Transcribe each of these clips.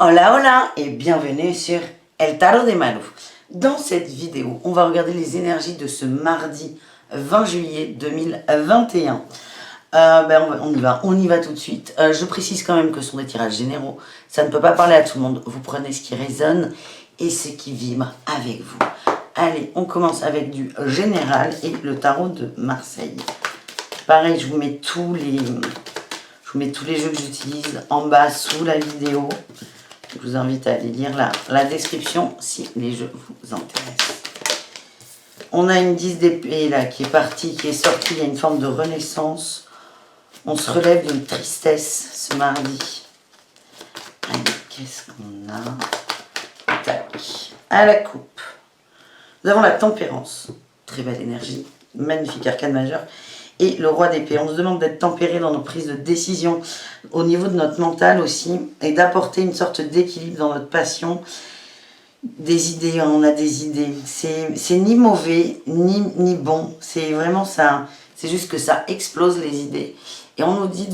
Hola hola et bienvenue sur El Tarot de Malou. Dans cette vidéo, on va regarder les énergies de ce mardi 20 juillet 2021. On y va tout de suite. Je précise quand même que ce sont des tirages généraux. Ça ne peut pas parler à tout le monde. Vous prenez ce qui résonne et ce qui vibre avec vous. Allez, on commence avec du général et le tarot de Marseille. Pareil, je vous mets tous les jeux que j'utilise en bas sous la vidéo. Je vous invite à aller lire la description si les jeux vous intéressent. On a une 10 d'épée là qui est partie, qui est sortie. Il y a une forme de renaissance. On se relève d'une tristesse ce mardi. Allez, qu'est-ce qu'on a? Tac. À la coupe. Nous avons la tempérance. Très belle énergie. Magnifique arcane majeur. Et le roi d'épée. On nous demande d'être tempéré dans nos prises de décision, au niveau de notre mental aussi, et d'apporter une sorte d'équilibre dans notre passion. Des idées, on a des idées. C'est ni mauvais, ni bon. C'est vraiment ça. C'est juste que ça explose les idées. Et on nous dit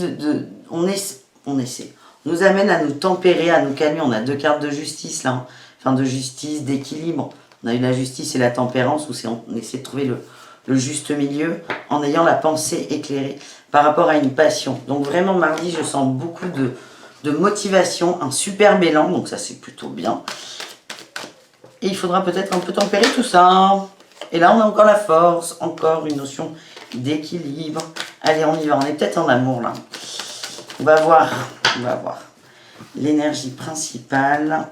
on essaie. On nous amène à nous tempérer, à nous calmer. On a deux cartes de justice là. Enfin de justice, d'équilibre. On a eu la justice et la tempérance, où on essaie de trouver le juste milieu, en ayant la pensée éclairée par rapport à une passion. Donc vraiment mardi, je sens beaucoup de motivation, un superbe élan, donc ça c'est plutôt bien. Et il faudra peut-être un peu tempérer tout ça. Et là on a encore la force, encore une notion d'équilibre. Allez, on y va, on est peut-être en amour là. On va voir l'énergie principale.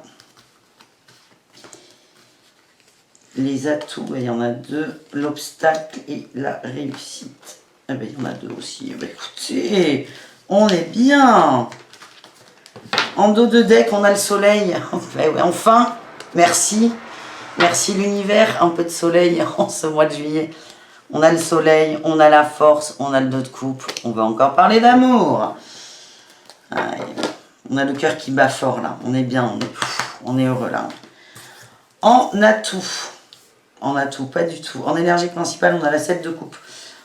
Les atouts, il y en a deux, l'obstacle et la réussite. Eh bien, il y en a deux aussi. Eh bien, écoutez, on est bien. En dos de deck, on a le soleil. Enfin, merci. Merci l'univers, un peu de soleil en ce mois de juillet. On a le soleil, on a la force, on a le dos de coupe. On va encore parler d'amour. On a le cœur qui bat fort là. On est bien, on est heureux là. En atout. En atout, pas du tout. En énergie principale, on a la 7 de coupe.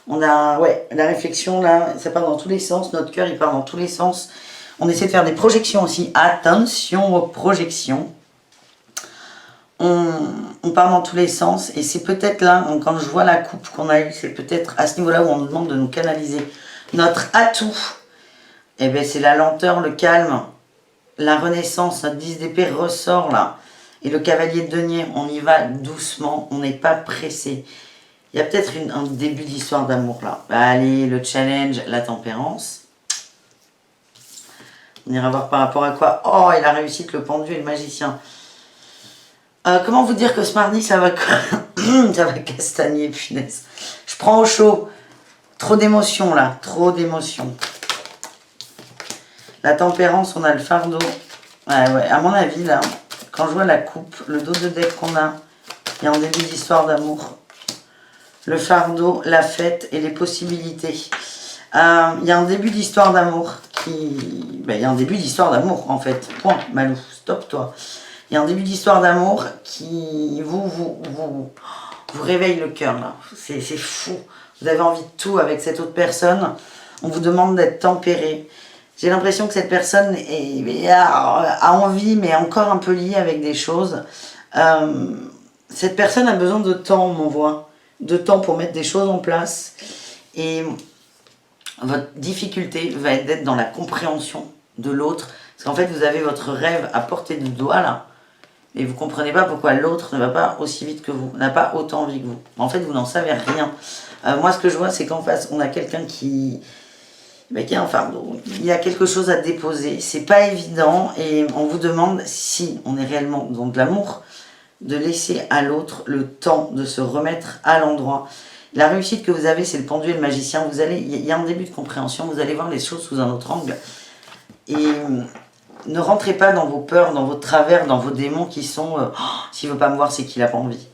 On a, la réflexion, là, ça part dans tous les sens. Notre cœur, il part dans tous les sens. On essaie de faire des projections aussi. Attention aux projections. On part dans tous les sens. Et c'est peut-être là, donc, quand je vois la coupe qu'on a eue, c'est peut-être à ce niveau-là où on nous demande de nous canaliser. Notre atout, eh bien, c'est la lenteur, le calme, la renaissance. Notre 10 d'épée ressort là. Et le cavalier de denier, on y va doucement, on n'est pas pressé. Il y a peut-être un début d'histoire d'amour là. Allez, le challenge, la tempérance. On ira voir par rapport à quoi. Oh, et la réussite, le pendu et le magicien. Comment vous dire que ce mardi, ça va ça va castagner, punaise. Je prends au chaud. Trop d'émotions là, trop d'émotions. La tempérance, on a le fardeau. Ouais, à mon avis là... Quand je vois la coupe, le dos de deck qu'on a, il y a un début d'histoire d'amour. Le fardeau, la fête et les possibilités. Il y a un début d'histoire d'amour il y a un début d'histoire d'amour en fait. Point, Malou, stop toi. Il y a un début d'histoire d'amour qui vous réveille le cœur là. C'est fou. Vous avez envie de tout avec cette autre personne. On vous demande d'être tempéré. J'ai l'impression que cette personne a envie, mais encore un peu liée avec des choses. Cette personne a besoin de temps, on m'envoie. De temps pour mettre des choses en place. Et votre difficulté va être d'être dans la compréhension de l'autre. Parce qu'en fait, vous avez votre rêve à portée de doigt là. Et vous ne comprenez pas pourquoi l'autre ne va pas aussi vite que vous. N'a pas autant envie que vous. En fait, vous n'en savez rien. Moi, ce que je vois, c'est qu'en face, on a quelqu'un qui a un fardeau, il y a quelque chose à déposer, c'est pas évident et on vous demande, si on est réellement dans de l'amour, de laisser à l'autre le temps de se remettre à l'endroit. La réussite que vous avez, c'est le pendu et le magicien. Il y a un début de compréhension, vous allez voir les choses sous un autre angle. Et ne rentrez pas dans vos peurs, dans vos travers, dans vos démons qui sont s'il veut pas me voir, c'est qu'il a pas envie.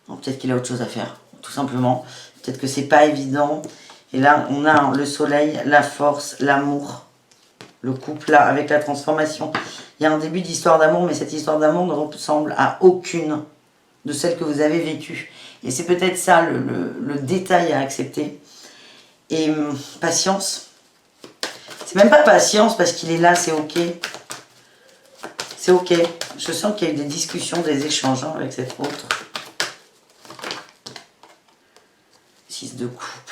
Peut-être qu'il a autre chose à faire, tout simplement. Peut-être que c'est pas évident. Et là, on a le soleil, la force, l'amour, le couple, là, avec la transformation. Il y a un début d'histoire d'amour, mais cette histoire d'amour ne ressemble à aucune de celles que vous avez vécues. Et c'est peut-être ça, le détail à accepter. Et patience. C'est même pas patience, parce qu'il est là, c'est ok. C'est ok. Je sens qu'il y a eu des discussions, des échanges hein, avec cette autre. 6 de coupe.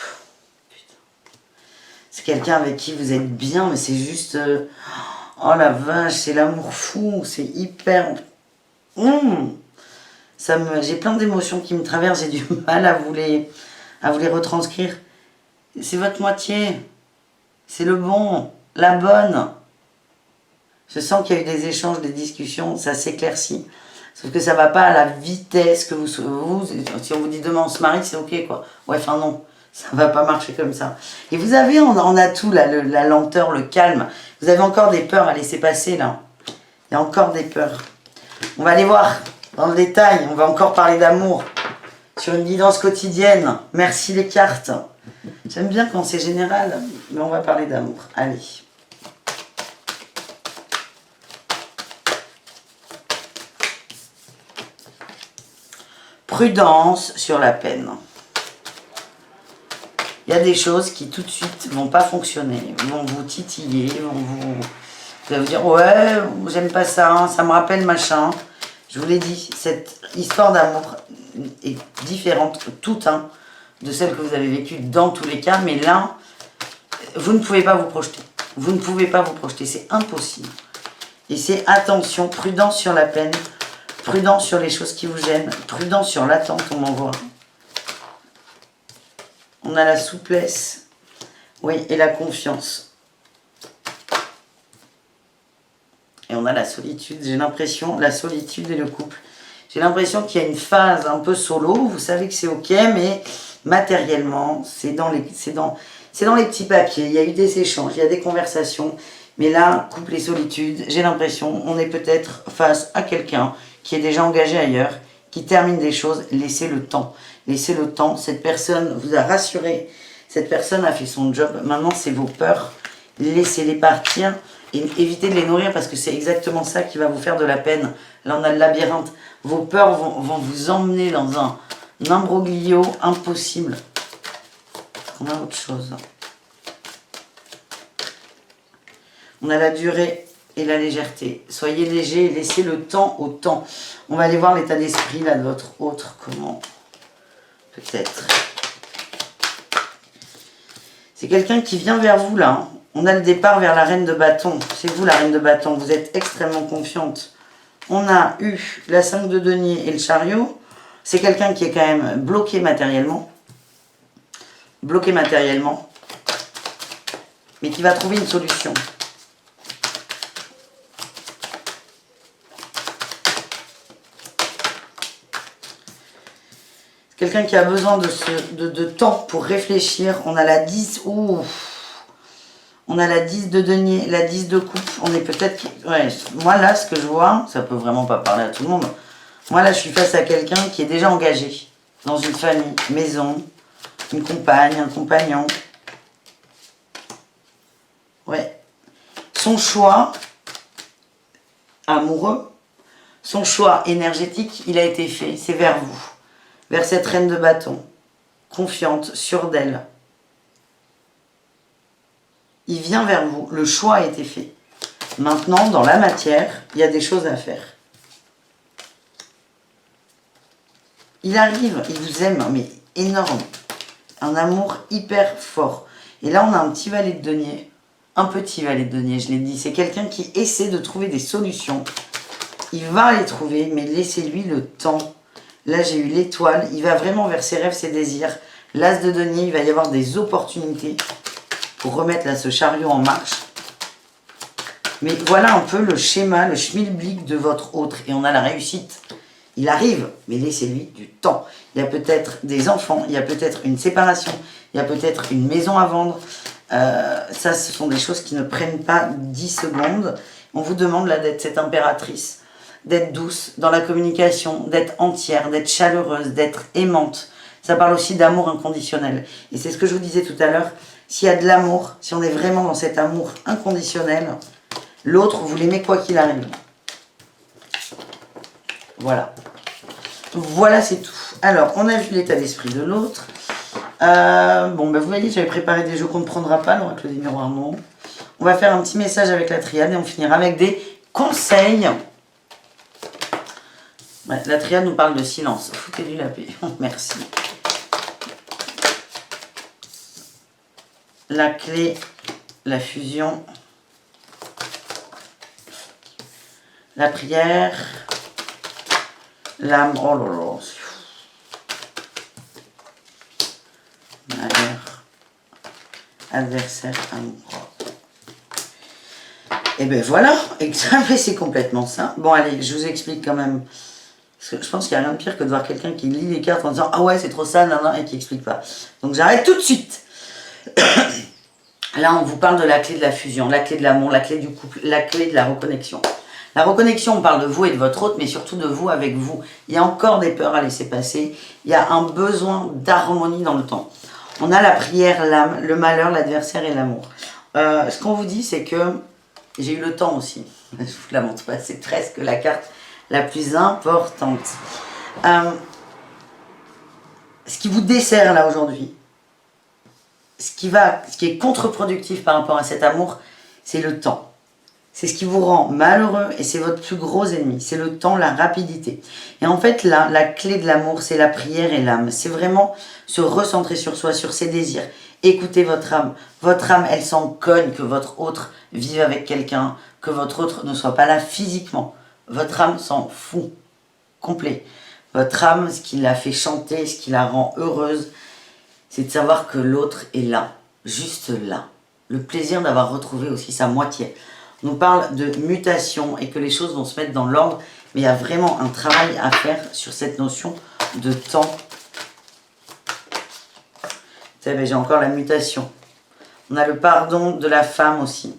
C'est quelqu'un avec qui vous êtes bien, mais c'est juste... oh la vache, c'est l'amour fou. C'est hyper... J'ai plein d'émotions qui me traversent. J'ai du mal à vous les retranscrire. C'est votre moitié. C'est le bon, la bonne. Je sens qu'il y a eu des échanges, des discussions, ça s'éclaircit. Sauf que ça ne va pas à la vitesse que vous... Si on vous dit demain on se marie, c'est ok quoi. Ouais, enfin non, ça ne va pas marcher comme ça. Et vous avez en atout là, la lenteur, le calme. Vous avez encore des peurs à laisser passer là. Il y a encore des peurs. On va aller voir dans le détail, on va encore parler d'amour. Sur une guidance quotidienne. Merci les cartes. J'aime bien quand c'est général, mais on va parler d'amour. Allez. Prudence sur la peine. Il y a des choses qui tout de suite vont pas fonctionner, vont vous titiller, vous allez vous dire ouais, j'aime pas ça, hein, ça me rappelle machin. Je vous l'ai dit, cette histoire d'amour est différente toute de celle que vous avez vécue dans tous les cas, mais là, vous ne pouvez pas vous projeter. Vous ne pouvez pas vous projeter, c'est impossible. Et c'est attention, prudence sur la peine, prudence sur les choses qui vous gênent, prudence sur l'attente, on m'envoie. On a la souplesse, oui, et la confiance. Et on a la solitude, j'ai l'impression, la solitude et le couple. J'ai l'impression qu'il y a une phase un peu solo, vous savez que c'est ok, mais matériellement, c'est dans les petits papiers, il y a eu des échanges, il y a des conversations, mais là, couple et solitude, j'ai l'impression, on est peut-être face à quelqu'un qui est déjà engagé ailleurs, qui termine des choses, laissez le temps. Laissez le temps, cette personne vous a rassuré, cette personne a fait son job, maintenant c'est vos peurs, laissez-les partir et évitez de les nourrir parce que c'est exactement ça qui va vous faire de la peine. Là on a le labyrinthe, vos peurs vont vous emmener dans un imbroglio impossible. On a autre chose. On a la durée et la légèreté. Soyez léger et laissez le temps au temps. On va aller voir l'état d'esprit là de votre autre, comment... Peut-être. C'est quelqu'un qui vient vers vous là. Hein. On a le départ vers la reine de bâton. C'est vous la reine de bâton. Vous êtes extrêmement confiante. On a eu la 5 de denier et le chariot. C'est quelqu'un qui est quand même bloqué matériellement. Bloqué matériellement. Mais qui va trouver une solution. Quelqu'un qui a besoin de temps pour réfléchir. On a la 10. Ouh. On a la 10 de denier, la 10 de coupe. On est peut-être... Ouais, moi là, ce que je vois, ça peut vraiment pas parler à tout le monde. Moi là, je suis face à quelqu'un qui est déjà engagé dans une famille, maison, une compagne, un compagnon. Ouais. Son choix amoureux, son choix énergétique, il a été fait. C'est vers vous. Vers cette reine de bâton, confiante, sûre d'elle. Il vient vers vous, le choix a été fait. Maintenant, dans la matière, il y a des choses à faire. Il arrive, il vous aime, mais énorme. Un amour hyper fort. Et là, on a un petit valet de denier. Un petit valet de denier, je l'ai dit. C'est quelqu'un qui essaie de trouver des solutions. Il va les trouver, mais laissez-lui le temps. Là, j'ai eu l'étoile. Il va vraiment vers ses rêves, ses désirs. L'as de denier, il va y avoir des opportunités pour remettre là, ce chariot en marche. Mais voilà un peu le schéma, le schmilblick de votre autre. Et on a la réussite. Il arrive, mais laissez-lui du temps. Il y a peut-être des enfants, il y a peut-être une séparation, il y a peut-être une maison à vendre. Ça, ce sont des choses qui ne prennent pas 10 secondes. On vous demande là d'être cette impératrice, d'être douce dans la communication, d'être entière, d'être chaleureuse, d'être aimante. Ça parle aussi d'amour inconditionnel. Et c'est ce que je vous disais tout à l'heure. S'il y a de l'amour, si on est vraiment dans cet amour inconditionnel, l'autre, vous l'aimez quoi qu'il arrive. Voilà. Voilà, c'est tout. Alors, on a vu l'état d'esprit de l'autre. Bon, ben vous voyez, j'avais préparé des jeux qu'on ne prendra pas, l'oracle des miroirs non. On va faire un petit message avec la triade et on finira avec des conseils Ouais, la triade nous parle de silence. Foutez-lui la paix. Merci. La clé, la fusion, la prière, l'âme. Oh là là. Malheur, adversaire, amour. Et ben voilà, c'est complètement ça. Bon allez, je vous explique quand même. Parce que je pense qu'il n'y a rien de pire que de voir quelqu'un qui lit les cartes en disant ah ouais c'est trop ça, non, non, et qui explique pas. Donc j'arrête tout de suite. Là on vous parle de la clé de la fusion, la clé de l'amour, la clé du couple, la clé de la reconnexion. La reconnexion, on parle de vous et de votre autre, mais surtout de vous avec vous. Il y a encore des peurs à laisser passer. Il y a un besoin d'harmonie dans le temps. On a la prière, l'âme, le malheur, l'adversaire et l'amour. Ce qu'on vous dit, c'est que j'ai eu le temps aussi. Je vous la montre pas, c'est presque la carte la plus importante. Ce qui vous dessert là aujourd'hui, ce qui est contre-productif par rapport à cet amour, c'est le temps. C'est ce qui vous rend malheureux et c'est votre plus gros ennemi. C'est le temps, la rapidité. Et en fait, là, la clé de l'amour, c'est la prière et l'âme. C'est vraiment se recentrer sur soi, sur ses désirs. Écoutez votre âme. Votre âme, elle s'en cogne que votre autre vive avec quelqu'un, que votre autre ne soit pas là physiquement. Votre âme s'en fout. Complet. Votre âme, ce qui la fait chanter, ce qui la rend heureuse, c'est de savoir que l'autre est là. Juste là. Le plaisir d'avoir retrouvé aussi sa moitié. On nous parle de mutation et que les choses vont se mettre dans l'ordre, mais il y a vraiment un travail à faire sur cette notion de temps. Vous savez, j'ai encore la mutation. On a le pardon de la femme aussi.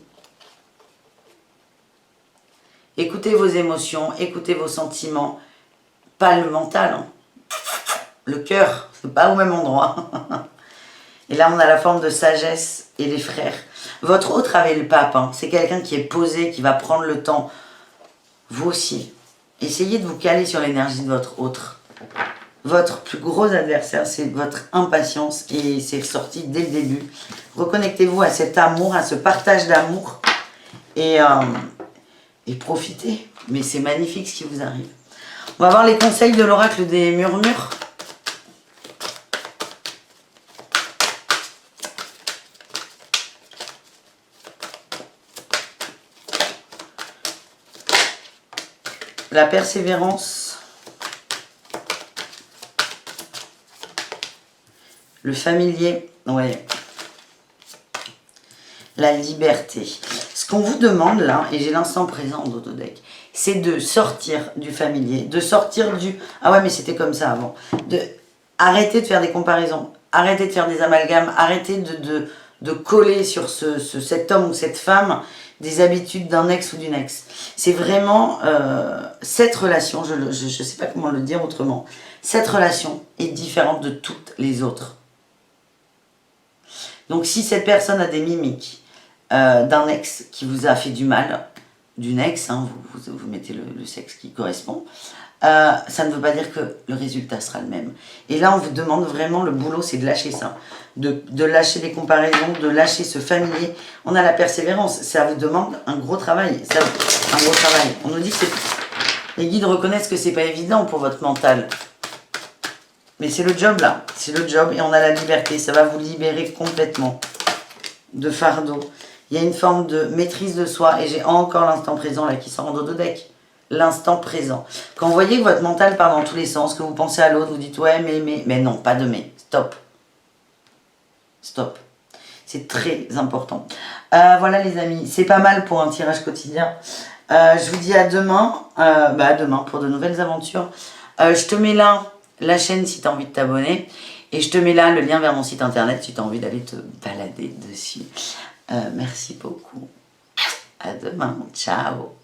Écoutez vos émotions, écoutez vos sentiments, pas le mental, hein. Le cœur, c'est pas au même endroit. Et là, on a la forme de sagesse et les frères. Votre autre avait le pape, hein. C'est quelqu'un qui est posé, qui va prendre le temps. Vous aussi. Essayez de vous caler sur l'énergie de votre autre. Votre plus gros adversaire, c'est votre impatience et c'est sorti dès le début. Reconnectez-vous à cet amour, à ce partage d'amour et profitez. Mais c'est magnifique ce qui vous arrive. On va voir les conseils de l'oracle des murmures. La persévérance, le familier, ouais. La liberté. Ce qu'on vous demande là, et j'ai l'instant présent dans votre deck, c'est de sortir du familier, de sortir du « Ah ouais, mais c'était comme ça avant ». Arrêtez de faire des comparaisons, arrêtez de faire des amalgames, arrêtez de coller sur cet homme ou cette femme des habitudes d'un ex ou d'une ex. C'est vraiment cette relation, je ne sais pas comment le dire autrement, cette relation est différente de toutes les autres. Donc si cette personne a des mimiques d'un ex qui vous a fait du mal, d'une ex, hein, vous mettez le sexe qui correspond, ça ne veut pas dire que le résultat sera le même. Et là, on vous demande vraiment, le boulot, c'est de lâcher ça. De lâcher les comparaisons, de lâcher ce familier. On a la persévérance, ça vous demande un gros travail. On nous dit que les guides reconnaissent que c'est pas évident pour votre mental. Mais c'est le job là, c'est le job et on a la liberté. Ça va vous libérer complètement de fardeau. Il y a une forme de maîtrise de soi et j'ai encore l'instant présent là qui sort en dos de deck. L'instant présent. Quand vous voyez que votre mental part dans tous les sens, que vous pensez à l'autre, vous dites ouais mais non, pas de mais, stop. Stop. C'est très important. Voilà les amis, c'est pas mal pour un tirage quotidien. Je vous dis à demain, à demain pour de nouvelles aventures. Je te mets là la chaîne si tu as envie de t'abonner et je te mets là le lien vers mon site internet si tu as envie d'aller te balader dessus. Merci beaucoup. À demain. Ciao.